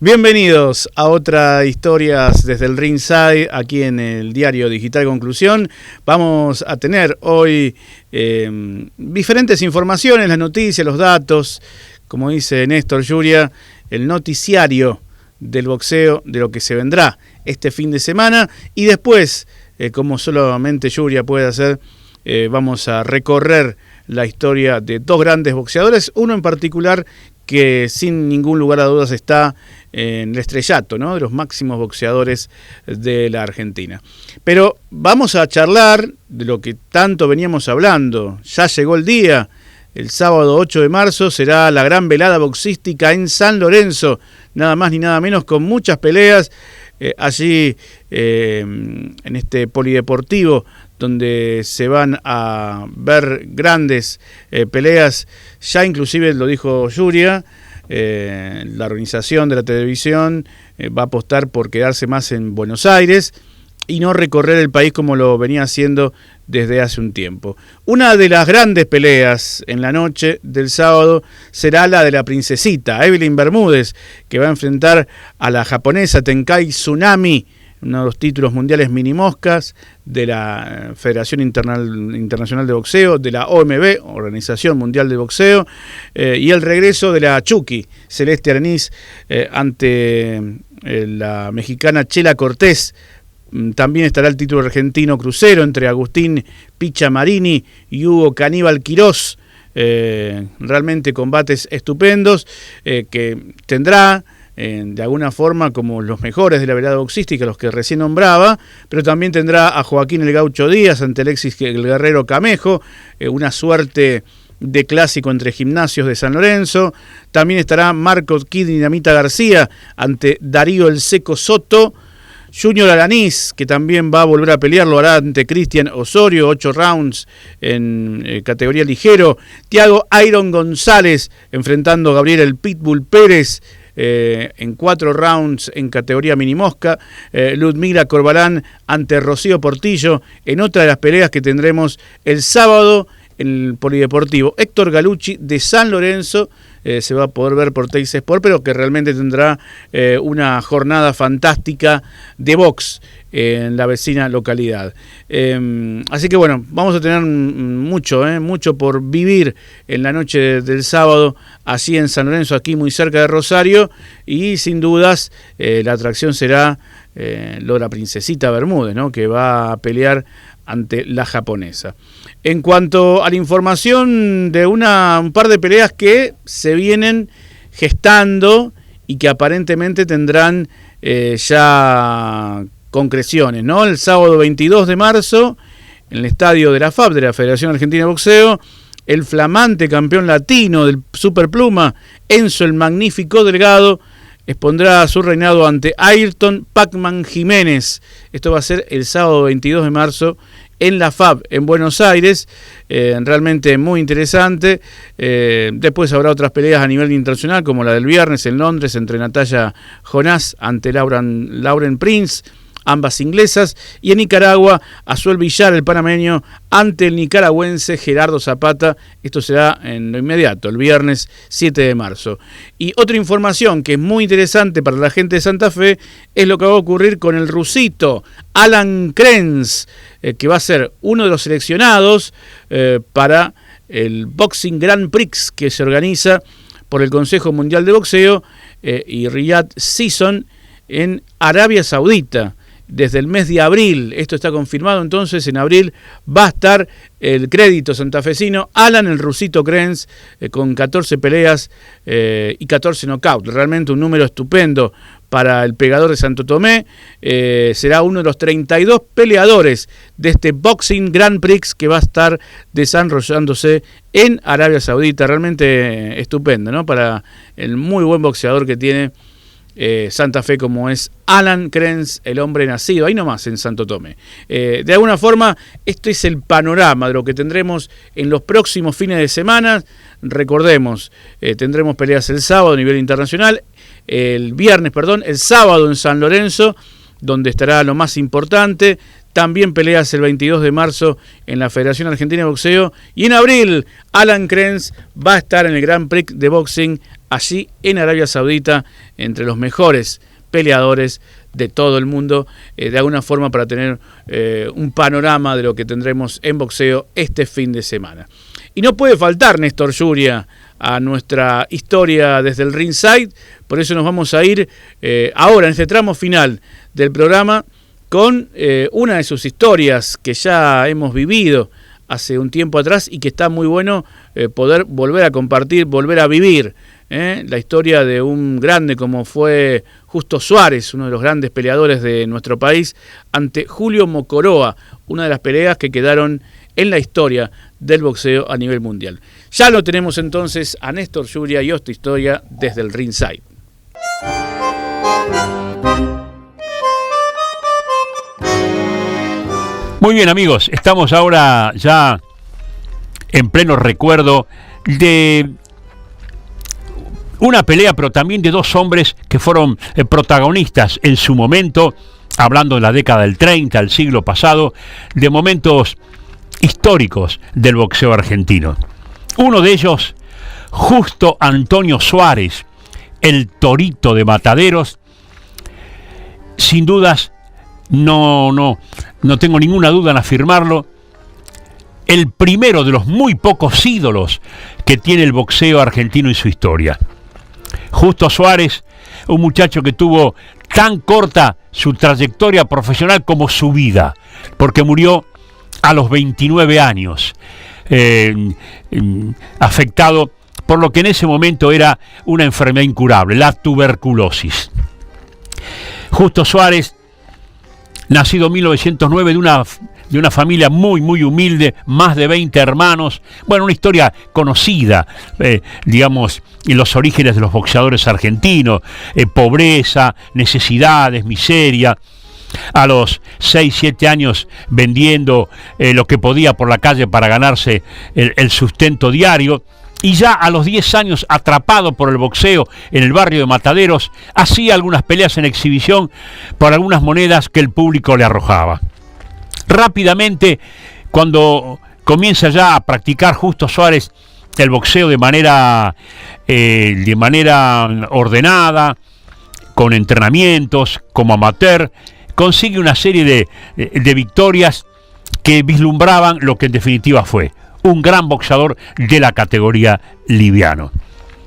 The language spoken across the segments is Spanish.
Bienvenidos a otra Historias desde el Ringside, aquí en el diario digital Conclusión. Vamos a tener hoy diferentes informaciones, las noticias, los datos, como dice Néstor Yuria, el noticiario del boxeo, de lo que se vendrá este fin de semana. Y después, como solamente Yuria puede hacer, vamos a recorrer la historia de dos grandes boxeadores, uno en particular que sin ningún lugar a dudas está en el estrellato, ¿no?, de los máximos boxeadores de la Argentina. Pero vamos a charlar de lo que tanto veníamos hablando. Ya llegó el día, el sábado 8 de marzo será la gran velada boxística en San Lorenzo, nada más ni nada menos, con muchas peleas allí en este polideportivo, donde se van a ver grandes peleas. Ya inclusive lo dijo Yuria, la organización de la televisión va a apostar por quedarse más en Buenos Aires y no recorrer el país como lo venía haciendo desde hace un tiempo. Una de las grandes peleas en la noche del sábado será la de la princesita, Evelyn Bermúdez, que va a enfrentar a la japonesa Tenkai Tsunami, uno de los títulos mundiales mini moscas de la Federación Internacional de Boxeo, de la OMB, Organización Mundial de Boxeo, y el regreso de la Chucky, Celeste Arenís, ante la mexicana Chela Cortés. También estará el título argentino crucero entre Agustín Picha Marini y Hugo Caníbal Quirós. Realmente combates estupendos que tendrá de alguna forma como los mejores de la velada boxística, los que recién nombraba, pero también tendrá a Joaquín el Gaucho Díaz ante Alexis el Guerrero Camejo, una suerte de clásico entre gimnasios de San Lorenzo. También estará Marcos Kid Dinamita García ante Darío el Seco Soto. Junior Alanís, que también va a volver a pelear, lo hará ante Cristian Osorio, 8 rounds en categoría ligero. Thiago Iron González enfrentando a Gabriel el Pitbull Pérez en 4 rounds en categoría minimosca. Ludmila Corbalán ante Rocío Portillo en otra de las peleas que tendremos el sábado en el polideportivo. Héctor Galucci de San Lorenzo se va a poder ver por Teis Sport, pero que realmente tendrá una jornada fantástica de box en la vecina localidad. Así que bueno, vamos a tener mucho por vivir en la noche del sábado, así en San Lorenzo, aquí muy cerca de Rosario, y sin dudas la atracción será lo de la princesita Bermúdez, ¿no?, que va a pelear ante la japonesa. En cuanto a la información de un par de peleas que se vienen gestando y que aparentemente tendrán ya concreciones, ¿no? El sábado 22 de marzo, en el estadio de la FAB, de la Federación Argentina de Boxeo, el flamante campeón latino del Superpluma, Enzo el Magnífico Delgado, expondrá su reinado ante Ayrton Pacman Jiménez. Esto va a ser el sábado 22 de marzo en la FAB, en Buenos Aires. Realmente muy interesante. Después habrá otras peleas a nivel internacional, como la del viernes en Londres, entre Natalia Jonás ante Lauren Prince, ambas inglesas, y en Nicaragua, Azuel Villar, el panameño, ante el nicaragüense Gerardo Zapata. Esto será en lo inmediato, el viernes 7 de marzo. Y otra información que es muy interesante para la gente de Santa Fe es lo que va a ocurrir con el rusito Alan Krenz, que va a ser uno de los seleccionados para el Boxing Grand Prix que se organiza por el Consejo Mundial de Boxeo y Riyadh Season en Arabia Saudita. Desde el mes de abril, esto está confirmado, entonces en abril va a estar el crédito santafesino Alan el Rusito Krenz con 14 peleas y 14 knockouts. Realmente un número estupendo para el pegador de Santo Tomé. Será uno de los 32 peleadores de este Boxing Grand Prix que va a estar desarrollándose en Arabia Saudita. Realmente estupendo, ¿no?, para el muy buen boxeador que tiene Santa Fe, como es Alan Krenz, el hombre nacido ahí nomás en Santo Tomé. De alguna forma, esto es el panorama de lo que tendremos en los próximos fines de semana. Recordemos, tendremos peleas el sábado a nivel internacional, el sábado en San Lorenzo, donde estará lo más importante. También peleas el 22 de marzo en la Federación Argentina de Boxeo. Y en abril, Alan Krenz va a estar en el Grand Prix de Boxing allí en Arabia Saudita, entre los mejores peleadores de todo el mundo, de alguna forma para tener un panorama de lo que tendremos en boxeo este fin de semana. Y no puede faltar Néstor Yuria a nuestra historia desde el ringside, por eso nos vamos a ir ahora en este tramo final del programa con una de sus historias que ya hemos vivido hace un tiempo atrás y que está muy bueno poder volver a compartir, volver a vivir. La historia de un grande como fue Justo Suárez, uno de los grandes peleadores de nuestro país, ante Julio Mocoroa, una de las peleas que quedaron en la historia del boxeo a nivel mundial. Ya lo tenemos entonces a Néstor Yuria y esta historia desde el ringside. Muy bien, amigos, estamos ahora ya en pleno recuerdo de una pelea, pero también de dos hombres que fueron protagonistas en su momento, hablando de la década del 30, el siglo pasado, de momentos históricos del boxeo argentino. Uno de ellos, Justo Antonio Suárez, el Torito de Mataderos, sin dudas, no tengo ninguna duda en afirmarlo, el primero de los muy pocos ídolos que tiene el boxeo argentino en su historia. Justo Suárez, un muchacho que tuvo tan corta su trayectoria profesional como su vida, porque murió a los 29 años, afectado por lo que en ese momento era una enfermedad incurable, la tuberculosis. Justo Suárez, nacido en 1909 de una familia muy, muy humilde, más de 20 hermanos. Bueno, una historia conocida, digamos, en los orígenes de los boxeadores argentinos. Pobreza, necesidades, miseria. A los 6, 7 años vendiendo lo que podía por la calle para ganarse el sustento diario. Y ya a los 10 años, atrapado por el boxeo en el barrio de Mataderos, hacía algunas peleas en exhibición por algunas monedas que el público le arrojaba. Rápidamente, cuando comienza ya a practicar Justo Suárez el boxeo de manera ordenada, con entrenamientos, como amateur, consigue una serie de victorias que vislumbraban lo que en definitiva fue un gran boxeador de la categoría liviano.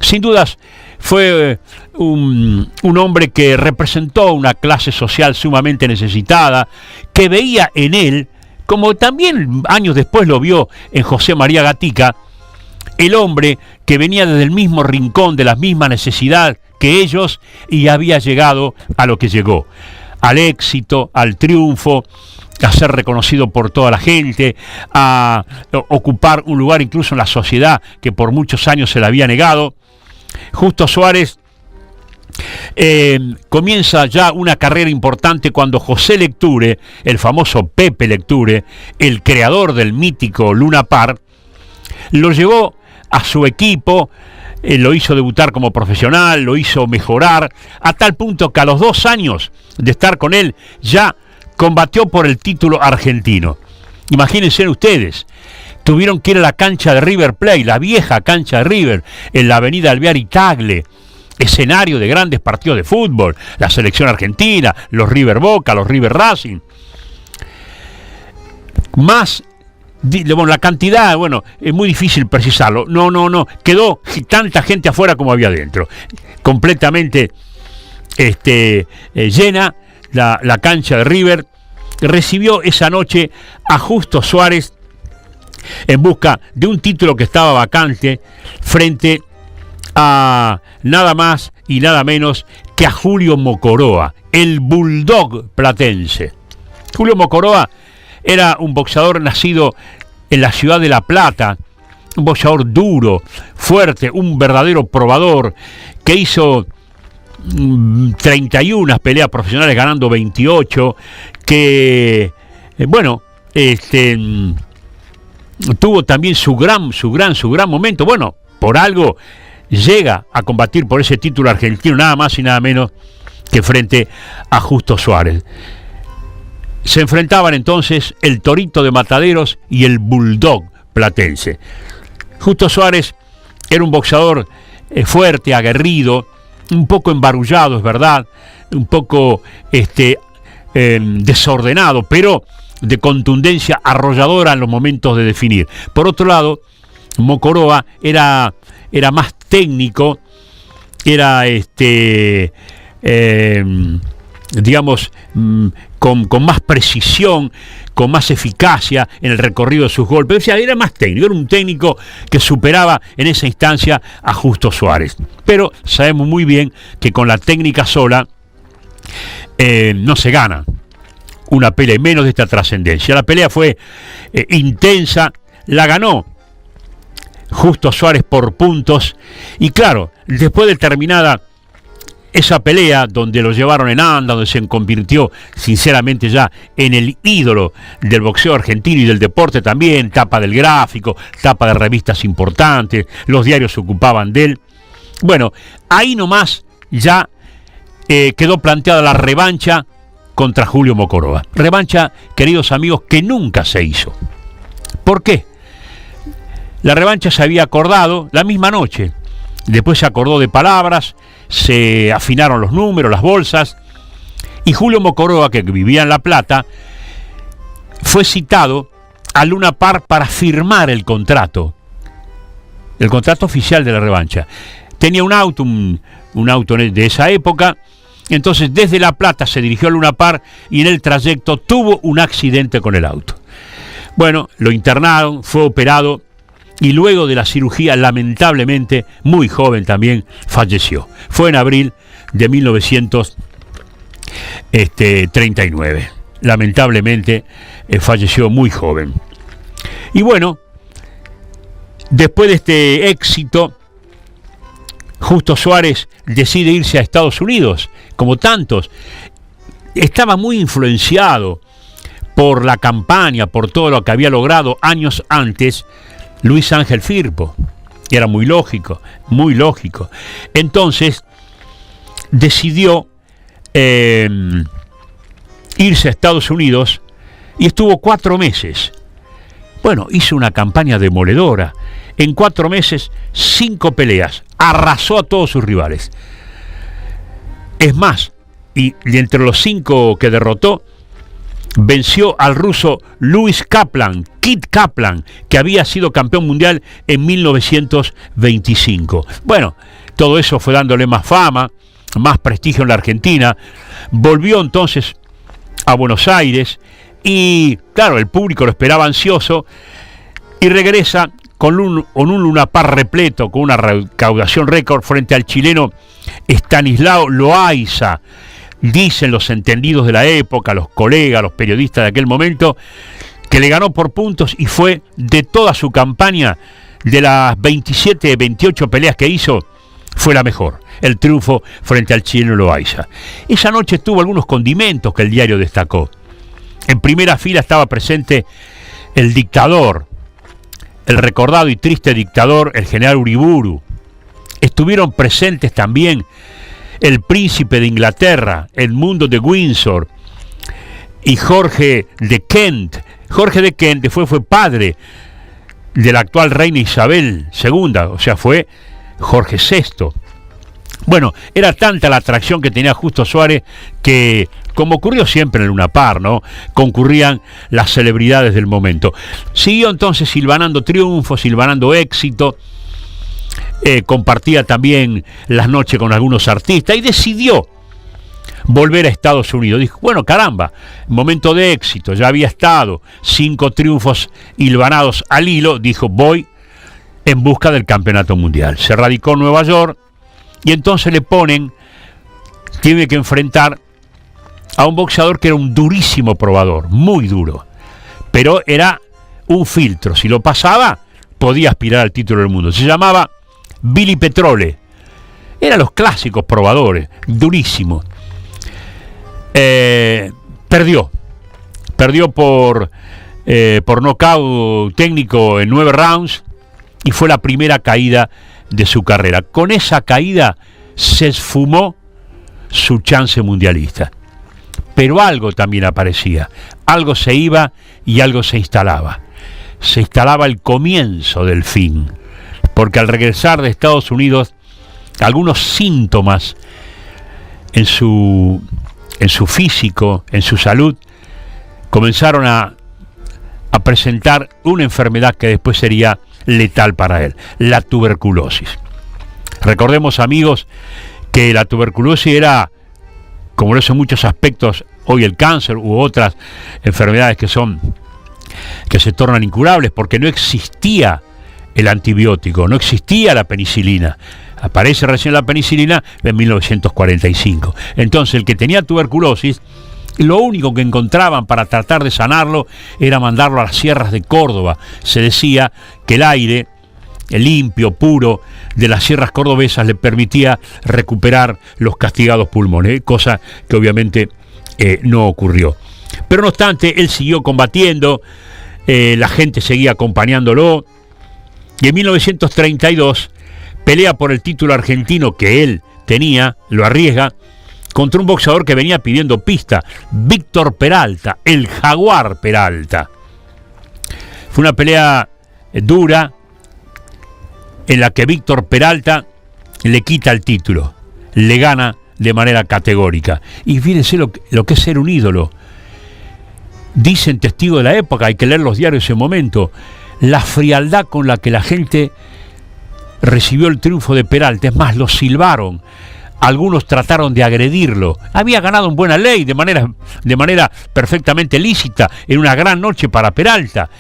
Sin dudas, fue un hombre que representó una clase social sumamente necesitada, que veía en él, como también años después lo vio en José María Gatica, el hombre que venía desde el mismo rincón, de la misma necesidad que ellos, y había llegado a lo que llegó, al éxito, al triunfo, a ser reconocido por toda la gente, a ocupar un lugar incluso en la sociedad que por muchos años se le había negado. Justo Suárez comienza ya una carrera importante cuando José Lecture, el famoso Pepe Lecture, el creador del mítico Luna Park, lo llevó a su equipo, lo hizo debutar como profesional, lo hizo mejorar, a tal punto que a los 2 años de estar con él ya combatió por el título argentino. Imagínense ustedes, tuvieron que ir a la cancha de River Plate, la vieja cancha de River, en la avenida Alvear y Tagle, escenario de grandes partidos de fútbol, la selección argentina, los River Boca, los River Racing. Más, bueno, la cantidad, bueno, es muy difícil precisarlo, no, quedó tanta gente afuera como había dentro, completamente llena la cancha de River. Recibió esa noche a Justo Suárez en busca de un título que estaba vacante frente a nada más y nada menos que a Julio Mocoroa, el bulldog platense. Julio Mocoroa era un boxeador nacido en la ciudad de La Plata, un boxeador duro, fuerte, un verdadero probador, que hizo 31 peleas profesionales ganando 28, que tuvo también su gran momento. Bueno, por algo llega a combatir por ese título argentino, nada más y nada menos que frente a Justo Suárez. Se enfrentaban entonces el Torito de Mataderos y el Bulldog platense. Justo Suárez era un boxeador fuerte, aguerrido, un poco embarullado, es verdad, un poco desordenado, pero de contundencia arrolladora en los momentos de definir. Por otro lado, Mokoroa era más técnico, era digamos, con más precisión, con más eficacia en el recorrido de sus golpes. O sea, era más técnico, era un técnico que superaba en esa instancia a Justo Suárez. Pero sabemos muy bien que con la técnica sola no se gana una pelea, menos de esta trascendencia. La pelea fue intensa, la ganó Justo Suárez por puntos, y claro, después de terminada esa pelea, donde lo llevaron en anda, donde se convirtió sinceramente ya en el ídolo del boxeo argentino y del deporte también, tapa del Gráfico, tapa de revistas importantes, los diarios se ocupaban de él. Bueno, ahí nomás ya quedó planteada la revancha contra Julio Mokoroa. Revancha, queridos amigos, que nunca se hizo. ¿Por qué? La revancha se había acordado la misma noche. Después se acordó de palabras, se afinaron los números, las bolsas, y Julio Mokoroa, que vivía en La Plata, fue citado a Luna Park para firmar el contrato oficial de la revancha. Tenía un auto de esa época. Entonces desde La Plata se dirigió a Luna Park y en el trayecto tuvo un accidente con el auto. Bueno, lo internaron, fue operado y luego de la cirugía, lamentablemente, muy joven también, falleció. Fue en abril de 1939. Lamentablemente falleció muy joven. Y bueno, después de este éxito, Justo Suárez decide irse a Estados Unidos, como tantos. Estaba muy influenciado por la campaña, por todo lo que había logrado años antes Luis Ángel Firpo. Era muy lógico, muy lógico. Entonces decidió irse a Estados Unidos y estuvo 4 meses. Bueno, hizo una campaña demoledora. En 4 meses, 5 peleas. Arrasó a todos sus rivales. Es más, y entre los 5 que derrotó, venció al ruso Louis Kaplan, Kid Kaplan, que había sido campeón mundial en 1925. Bueno, todo eso fue dándole más fama, más prestigio en la Argentina. Volvió entonces a Buenos Aires y, claro, el público lo esperaba ansioso y regresa con un Luna Park repleto, con una recaudación récord frente al chileno Estanislao Loaiza. Dicen los entendidos de la época, los colegas, los periodistas de aquel momento, que le ganó por puntos y fue de toda su campaña, de las 27, 28 peleas que hizo, fue la mejor, el triunfo frente al chileno Loaiza. Esa noche tuvo algunos condimentos que el diario destacó. En primera fila estaba presente el dictador, el recordado y triste dictador, el general Uriburu. Estuvieron presentes también el príncipe de Inglaterra, Edmundo de Windsor, y Jorge de Kent. Jorge de Kent fue padre de la actual reina Isabel II, o sea, fue Jorge VI. Bueno, era tanta la atracción que tenía Justo Suárez que, como ocurrió siempre en el Luna Park, ¿no?, concurrían las celebridades del momento. Siguió entonces silvanando triunfos, silvanando éxito. Compartía también las noches con algunos artistas y decidió volver a Estados Unidos. Dijo, bueno, caramba, momento de éxito, ya había estado 5 triunfos hilvanados al hilo. Dijo, voy en busca del campeonato mundial. Se radicó en Nueva York y entonces tiene que enfrentar a un boxeador que era un durísimo probador, muy duro, pero era un filtro. Si lo pasaba, podía aspirar al título del mundo. Se llamaba Billy Petrole. Eran los clásicos probadores, durísimo. Perdió por nocaut técnico en 9 rounds y fue la primera caída de su carrera. Con esa caída se esfumó su chance mundialista. Pero algo también aparecía, algo se iba y algo se instalaba. Se instalaba el comienzo del fin, porque al regresar de Estados Unidos algunos síntomas en su físico, en su salud, comenzaron a presentar una enfermedad que después sería letal para él, la tuberculosis. Recordemos, amigos, que la tuberculosis era, como lo es en muchos aspectos hoy el cáncer u otras enfermedades que se tornan incurables, porque no existía el antibiótico, no existía la penicilina. Aparece recién la penicilina en 1945. Entonces, el que tenía tuberculosis, lo único que encontraban para tratar de sanarlo era mandarlo a las sierras de Córdoba. Se decía que el aire, el limpio, puro, de las sierras cordobesas le permitía recuperar los castigados pulmones, cosa que obviamente no ocurrió. Pero no obstante, él siguió combatiendo, la gente seguía acompañándolo, y en 1932 pelea por el título argentino que él tenía, lo arriesga, contra un boxeador que venía pidiendo pista, Víctor Peralta, el Jaguar Peralta. Fue una pelea dura, en la que Víctor Peralta le quita el título, le gana de manera categórica. Y fíjense lo que es ser un ídolo. Dicen testigos de la época, hay que leer los diarios de ese momento, la frialdad con la que la gente recibió el triunfo de Peralta. Es más, lo silbaron. Algunos trataron de agredirlo. Había ganado en buena ley, de manera perfectamente lícita, en una gran noche para Peralta.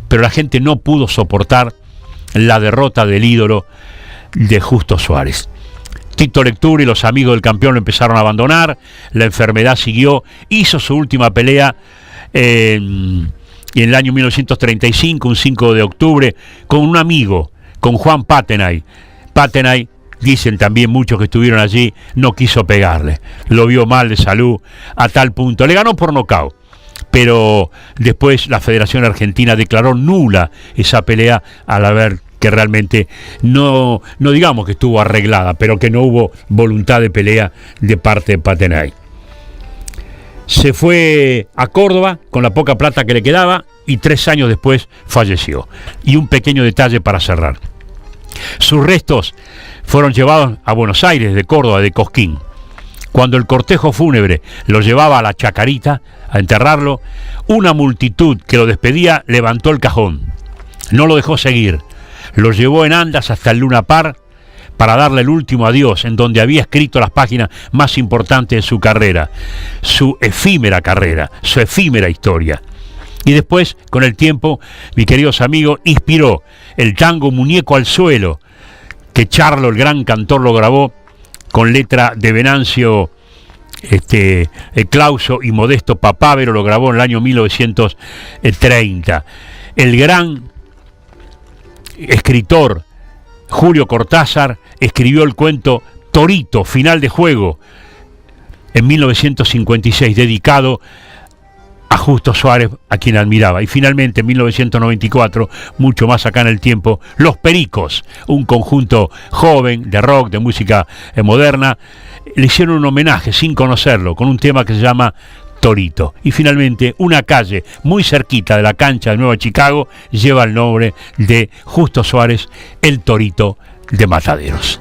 Pero la gente no pudo soportar la derrota del ídolo de Justo Suárez. Tito Lectura y los amigos del campeón lo empezaron a abandonar, la enfermedad siguió, hizo su última pelea en el año 1935, un 5 de octubre, con un amigo, con Juan Patenay. Patenay, dicen también muchos que estuvieron allí, no quiso pegarle, lo vio mal de salud a tal punto, le ganó por nocaut. Pero después la Federación Argentina declaró nula esa pelea al haber que realmente no digamos que estuvo arreglada, pero que no hubo voluntad de pelea de parte de Patenay. Se fue a Córdoba con la poca plata que le quedaba y 3 años después falleció. Y un pequeño detalle para cerrar. Sus restos fueron llevados a Buenos Aires, de Córdoba, de Cosquín. Cuando el cortejo fúnebre lo llevaba a la Chacarita a enterrarlo, una multitud que lo despedía levantó el cajón. No lo dejó seguir. Lo llevó en andas hasta el Luna Park para darle el último adiós, en donde había escrito las páginas más importantes de su carrera, su efímera carrera, su efímera historia. Y después, con el tiempo, mis queridos amigos, inspiró el tango Muñeco al Suelo, que Charlo, el gran cantor, lo grabó con letra de Venancio Clauso y Modesto Papávero, lo grabó en el año 1930. El gran escritor Julio Cortázar escribió el cuento Torito, final de juego, en 1956, dedicado a Justo Suárez, a quien admiraba. Y finalmente, en 1994, mucho más acá en el tiempo, Los Pericos, un conjunto joven de rock, de música moderna, le hicieron un homenaje sin conocerlo, con un tema que se llama Torito. Y finalmente, una calle muy cerquita de la cancha de Nueva Chicago lleva el nombre de Justo Suárez, el Torito de Mataderos.